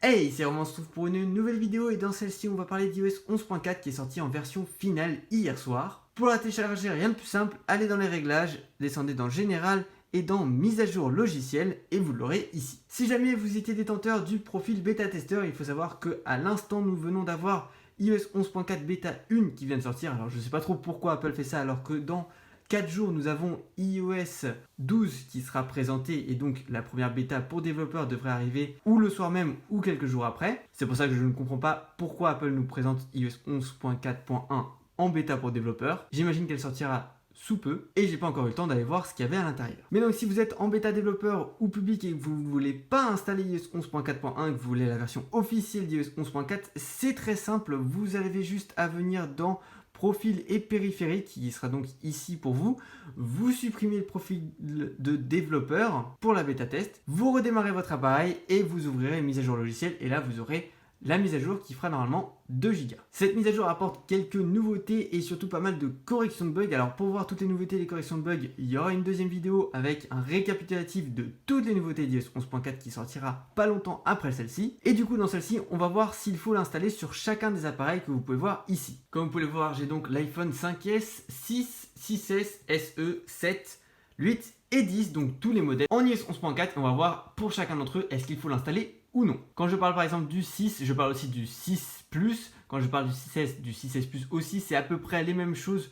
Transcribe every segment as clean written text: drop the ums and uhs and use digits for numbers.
Hey, c'est Romain, on se retrouve pour une nouvelle vidéo et dans celle-ci on va parler d'iOS 11.4 qui est sorti en version finale hier soir. Pour la télécharger, rien de plus simple, allez dans les réglages, descendez dans Général et dans Mise à jour logiciel et vous l'aurez ici. Si jamais vous étiez détenteur du profil bêta testeur, il faut savoir que à l'instant nous venons d'avoir iOS 11.4 bêta 1 qui vient de sortir. Alors je sais pas trop pourquoi Apple fait ça alors que dans 4 jours, nous avons iOS 12 qui sera présenté et donc la première bêta pour développeurs devrait arriver ou le soir même ou quelques jours après. C'est pour ça que je ne comprends pas pourquoi Apple nous présente iOS 11.4.1 en bêta pour développeurs. J'imagine qu'elle sortira sous peu et j'ai pas encore eu le temps d'aller voir ce qu'il y avait à l'intérieur. Mais donc si vous êtes en bêta développeur ou public et que vous ne voulez pas installer iOS 11.4.1 et que vous voulez la version officielle d'iOS 11.4, c'est très simple, vous avez juste à venir dans profil et périphérique qui sera donc ici pour vous. Vous supprimez le profil de développeur pour la bêta test, vous redémarrez votre appareil et vous ouvrirez mise à jour logiciel et là vous aurez la mise à jour qui fera normalement 2 Go. Cette mise à jour apporte quelques nouveautés et surtout pas mal de corrections de bugs. Alors pour voir toutes les nouveautés et les corrections de bugs, il y aura une deuxième vidéo avec un récapitulatif de toutes les nouveautés d'iOS 11.4 qui sortira pas longtemps après celle-ci. Et du coup dans celle-ci, on va voir s'il faut l'installer sur chacun des appareils que vous pouvez voir ici. Comme vous pouvez le voir, j'ai donc l'iPhone 5S, 6, 6S, SE, 7, 8 et 10, donc tous les modèles en iOS 11.4. On va voir pour chacun d'entre eux, est-ce qu'il faut l'installer ou non. Quand je parle par exemple du 6, je parle aussi du 6 Plus. Quand je parle du 6S, du 6S Plus aussi, c'est à peu près les mêmes choses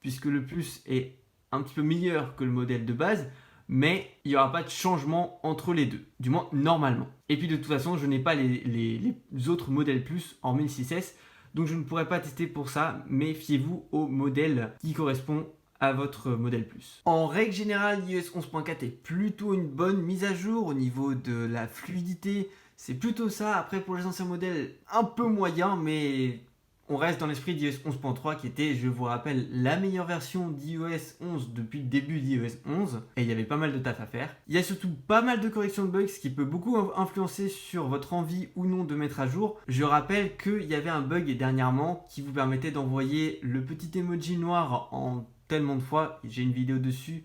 puisque le Plus est un petit peu meilleur que le modèle de base, mais il n'y aura pas de changement entre les deux, du moins normalement. Et puis de toute façon, je n'ai pas les autres modèles Plus hormis le 6S, donc je ne pourrais pas tester pour ça, mais fiez-vous au modèle qui correspond à votre modèle Plus. En règle générale, iOS 11.4 est plutôt une bonne mise à jour au niveau de la fluidité. C'est plutôt ça. Après, pour les anciens modèles, un peu moyen, mais on reste dans l'esprit d'iOS 11.3 qui était, je vous rappelle, la meilleure version d'iOS 11 depuis le début d'iOS 11 et il y avait pas mal de taf à faire. Il y a surtout pas mal de corrections de bugs, ce qui peut beaucoup influencer sur votre envie ou non de mettre à jour. Je rappelle qu'il y avait un bug dernièrement qui vous permettait d'envoyer le petit emoji noir en tellement de fois. J'ai une vidéo dessus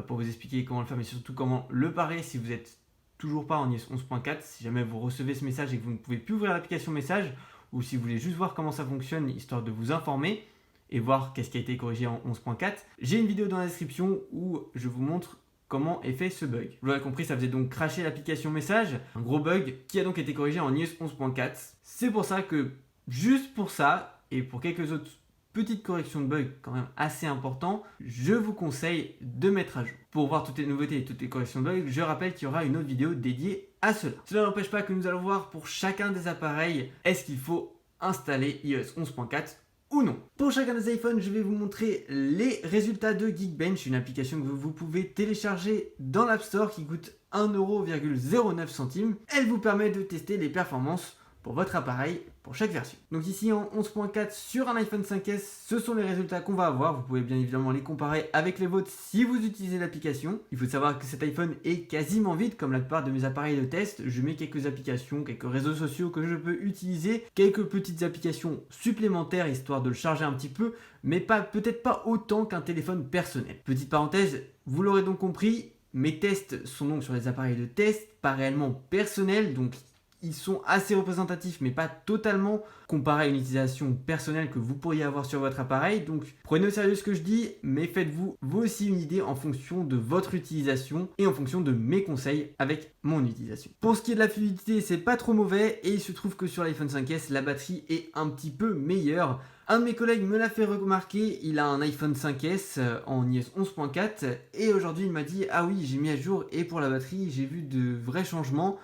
pour vous expliquer comment le faire, mais surtout comment le parer si vous êtes toujours pas en iOS 11.4, si jamais vous recevez ce message et que vous ne pouvez plus ouvrir l'application message, ou si vous voulez juste voir comment ça fonctionne, histoire de vous informer et voir qu'est-ce qui a été corrigé en 11.4, j'ai une vidéo dans la description où je vous montre comment est fait ce bug. Vous l'avez compris, ça faisait donc crasher l'application message, un gros bug qui a donc été corrigé en iOS 11.4. C'est pour ça que, juste pour ça, et pour quelques autres petites corrections de bugs quand même assez importantes, je vous conseille de mettre à jour. Pour voir toutes les nouveautés et toutes les corrections de bugs, je rappelle qu'il y aura une autre vidéo dédiée à cela. Cela n'empêche pas que nous allons voir pour chacun des appareils, est-ce qu'il faut installer iOS 11.4 ou non. Pour chacun des iPhones, je vais vous montrer les résultats de Geekbench, une application que vous pouvez télécharger dans l'App Store qui coûte 1,09€. Elle vous permet de tester les performances pour votre appareil pour chaque version. Donc ici en 11.4 sur un iPhone 5S, ce sont les résultats qu'on va avoir. Vous pouvez bien évidemment les comparer avec les vôtres si vous utilisez l'application. Il faut savoir que cet iPhone est quasiment vide comme la plupart de mes appareils de test. Je mets quelques applications, quelques réseaux sociaux que je peux utiliser, quelques petites applications supplémentaires histoire de le charger un petit peu, mais peut-être pas autant qu'un téléphone personnel. Petite parenthèse, vous l'aurez donc compris, mes tests sont donc sur les appareils de test, pas réellement personnels, donc ils sont assez représentatifs mais pas totalement comparés à une utilisation personnelle que vous pourriez avoir sur votre appareil. Donc prenez au sérieux ce que je dis, mais faites-vous vous aussi une idée en fonction de votre utilisation et en fonction de mes conseils avec mon utilisation. Pour ce qui est de la fluidité, c'est pas trop mauvais et il se trouve que sur l'iPhone 5S, la batterie est un petit peu meilleure. Un de mes collègues me l'a fait remarquer, il a un iPhone 5S en iOS 11.4 et aujourd'hui il m'a dit « Ah oui, j'ai mis à jour et pour la batterie, j'ai vu de vrais changements. »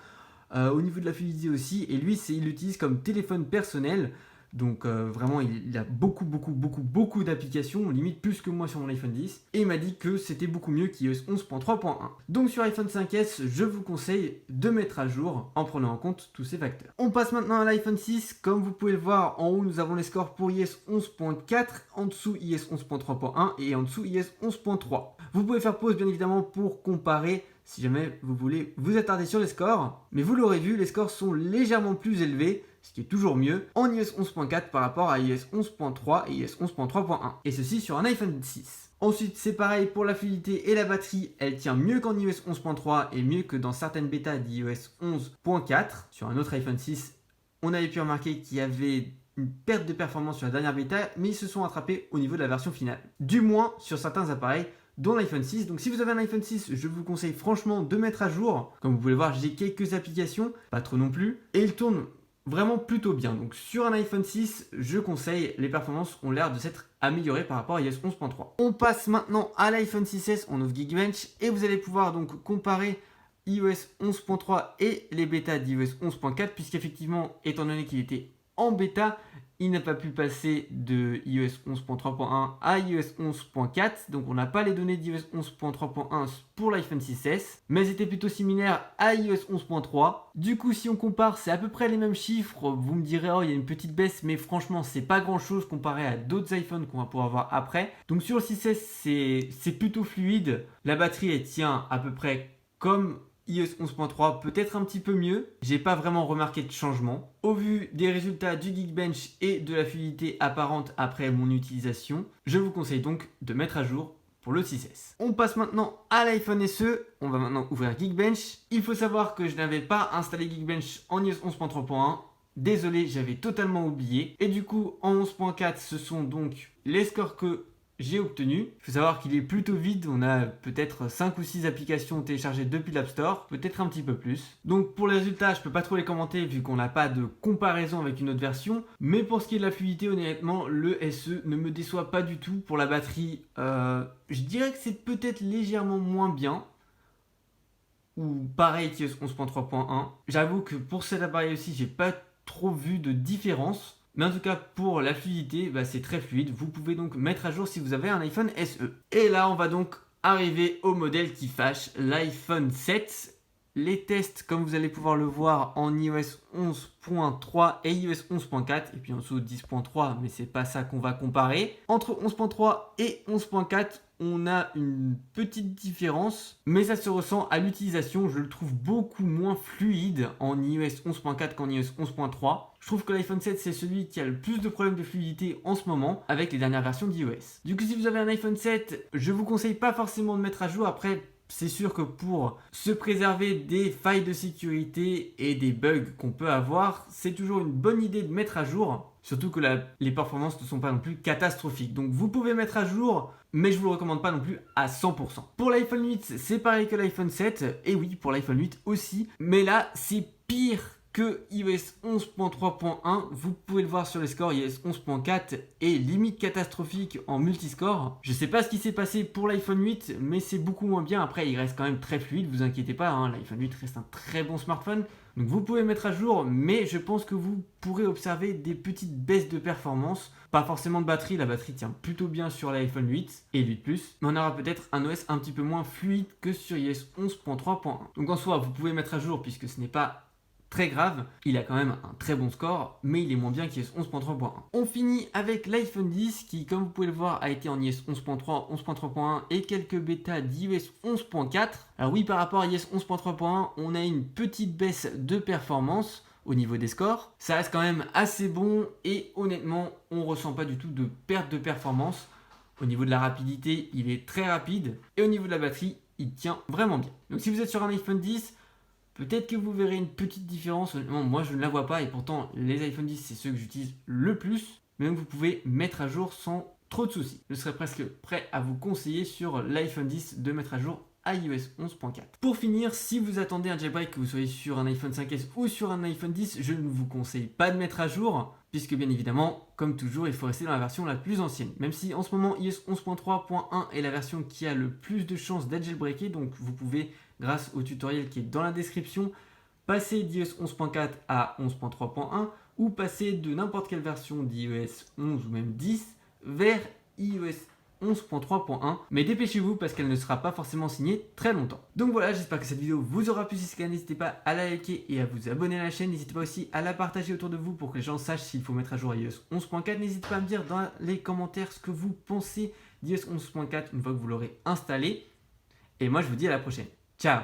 Au niveau de la fluidité aussi, et lui il l'utilise comme téléphone personnel, donc vraiment il a beaucoup d'applications, limite plus que moi sur mon iPhone 10, et il m'a dit que c'était beaucoup mieux qu'iOS 11.3.1. Donc sur iPhone 5S, je vous conseille de mettre à jour en prenant en compte tous ces facteurs. On passe maintenant à l'iPhone 6, comme vous pouvez le voir, en haut nous avons les scores pour iOS 11.4, en dessous iOS 11.3.1 et en dessous iOS 11.3. Vous pouvez faire pause bien évidemment pour comparer si jamais vous voulez vous attarder sur les scores, mais vous l'aurez vu, les scores sont légèrement plus élevés, ce qui est toujours mieux, en iOS 11.4 par rapport à iOS 11.3 et iOS 11.3.1, et ceci sur un iPhone 6. Ensuite, c'est pareil pour la fluidité et la batterie, elle tient mieux qu'en iOS 11.3 et mieux que dans certaines bêtas d'iOS 11.4. Sur un autre iPhone 6, on avait pu remarquer qu'il y avait une perte de performance sur la dernière bêta, mais ils se sont rattrapés au niveau de la version finale. Du moins sur certains appareils, dont l'iPhone 6. Donc si vous avez un iPhone 6, je vous conseille franchement de mettre à jour. Comme vous pouvez le voir, j'ai quelques applications, pas trop non plus, et il tourne vraiment plutôt bien. Donc sur un iPhone 6, je conseille, les performances ont l'air de s'être améliorées par rapport à iOS 11.3. On passe maintenant à l'iPhone 6S, on ouvre Geekbench et vous allez pouvoir donc comparer iOS 11.3 et les bêtas d'iOS 11.4 puisqu'effectivement, étant donné qu'il était en bêta, il n'a pas pu passer de iOS 11.3.1 à iOS 11.4, donc on n'a pas les données d'iOS 11.3.1 pour l'iPhone 6S, mais c'était plutôt similaire à iOS 11.3. Du coup, si on compare, c'est à peu près les mêmes chiffres. Vous me direz, oh, il y a une petite baisse, mais franchement, c'est pas grand chose comparé à d'autres iPhones qu'on va pouvoir voir après. Donc sur le 6S, c'est plutôt fluide. La batterie, elle tient à peu près comme iOS 11.3, peut-être un petit peu mieux. J'ai pas vraiment remarqué de changement. Au vu des résultats du Geekbench et de la fluidité apparente après mon utilisation, je vous conseille donc de mettre à jour pour le 6S. On passe maintenant à l'iPhone SE. On va maintenant ouvrir Geekbench. Il faut savoir que je n'avais pas installé Geekbench en iOS 11.3.1. Désolé, j'avais totalement oublié. Et du coup, en 11.4, ce sont donc les scores que j'ai obtenu. Il faut savoir qu'il est plutôt vide, on a peut-être 5 ou 6 applications téléchargées depuis l'App Store, peut-être un petit peu plus. Donc pour les résultats, je peux pas trop les commenter vu qu'on n'a pas de comparaison avec une autre version, mais pour ce qui est de la fluidité, honnêtement, le SE ne me déçoit pas du tout. Pour la batterie, je dirais que c'est peut-être légèrement moins bien, ou pareil qu'iOS 11.3.1. J'avoue que pour cet appareil aussi, j'ai pas trop vu de différence. Mais en tout cas, pour la fluidité, c'est très fluide. Vous pouvez donc mettre à jour si vous avez un iPhone SE. Et là, on va donc arriver au modèle qui fâche, l'iPhone 7. Les tests, comme vous allez pouvoir le voir en iOS 11.3 et iOS 11.4, et puis en dessous 10.3, mais c'est pas ça qu'on va comparer. Entre 11.3 et 11.4, on a une petite différence, mais ça se ressent à l'utilisation. Je le trouve beaucoup moins fluide en iOS 11.4 qu'en iOS 11.3. Je trouve que l'iPhone 7, c'est celui qui a le plus de problèmes de fluidité en ce moment avec les dernières versions d'iOS. Du coup, si vous avez un iPhone 7, je vous conseille pas forcément de mettre à jour. Après, c'est sûr que pour se préserver des failles de sécurité et des bugs qu'on peut avoir, c'est toujours une bonne idée de mettre à jour. Surtout que les performances ne sont pas non plus catastrophiques. Donc vous pouvez mettre à jour, mais je ne vous le recommande pas non plus à 100%. Pour l'iPhone 8, c'est pareil que l'iPhone 7. Et oui, pour l'iPhone 8 aussi. Mais là, c'est pire que iOS 11.3.1, vous pouvez le voir sur les scores, iOS 11.4 est limite catastrophique en multiscore. Je sais pas ce qui s'est passé pour l'iPhone 8, mais c'est beaucoup moins bien. Après, il reste quand même très fluide, vous inquiétez pas, l'iPhone 8 reste un très bon smartphone. Donc vous pouvez mettre à jour, mais je pense que vous pourrez observer des petites baisses de performance. Pas forcément de batterie, la batterie tient plutôt bien sur l'iPhone 8 et 8 Plus, mais on aura peut-être un OS un petit peu moins fluide que sur iOS 11.3.1. Donc en soi, vous pouvez mettre à jour puisque ce n'est pas très grave, il a quand même un très bon score, mais il est moins bien qu'iOS 11.3.1. On finit avec l'iPhone 10 qui, comme vous pouvez le voir, a été en iOS 11.3, 11.3.1 et quelques bêtas d'iOS 11.4. Alors oui, par rapport à iOS 11.3.1, on a une petite baisse de performance au niveau des scores. Ça reste quand même assez bon et honnêtement, on ressent pas du tout de perte de performance. Au niveau de la rapidité, il est très rapide et au niveau de la batterie, il tient vraiment bien. Donc si vous êtes sur un iPhone 10, peut-être que vous verrez une petite différence. Honnêtement, moi je ne la vois pas et pourtant les iPhone 10 c'est ceux que j'utilise le plus. Mais donc vous pouvez mettre à jour sans trop de soucis. Je serais presque prêt à vous conseiller sur l'iPhone 10 de mettre à jour à iOS 11.4. Pour finir, si vous attendez un jailbreak, que vous soyez sur un iPhone 5S ou sur un iPhone 10, je ne vous conseille pas de mettre à jour, puisque bien évidemment, comme toujours, il faut rester dans la version la plus ancienne. Même si en ce moment, iOS 11.3.1 est la version qui a le plus de chances d'être jailbreakée, donc vous pouvez, grâce au tutoriel qui est dans la description, passer d'iOS 11.4 à 11.3.1 ou passer de n'importe quelle version d'iOS 11 ou même 10 vers iOS 11.3.1, mais dépêchez-vous parce qu'elle ne sera pas forcément signée très longtemps. Donc voilà, j'espère que cette vidéo vous aura plu. Si c'est le cas, n'hésitez pas à la liker et à vous abonner à la chaîne. N'hésitez pas aussi à la partager autour de vous pour que les gens sachent s'il faut mettre à jour iOS 11.4. N'hésitez pas à me dire dans les commentaires ce que vous pensez d'iOS 11.4 une fois que vous l'aurez installé. Et moi je vous dis à la prochaine. Ciao!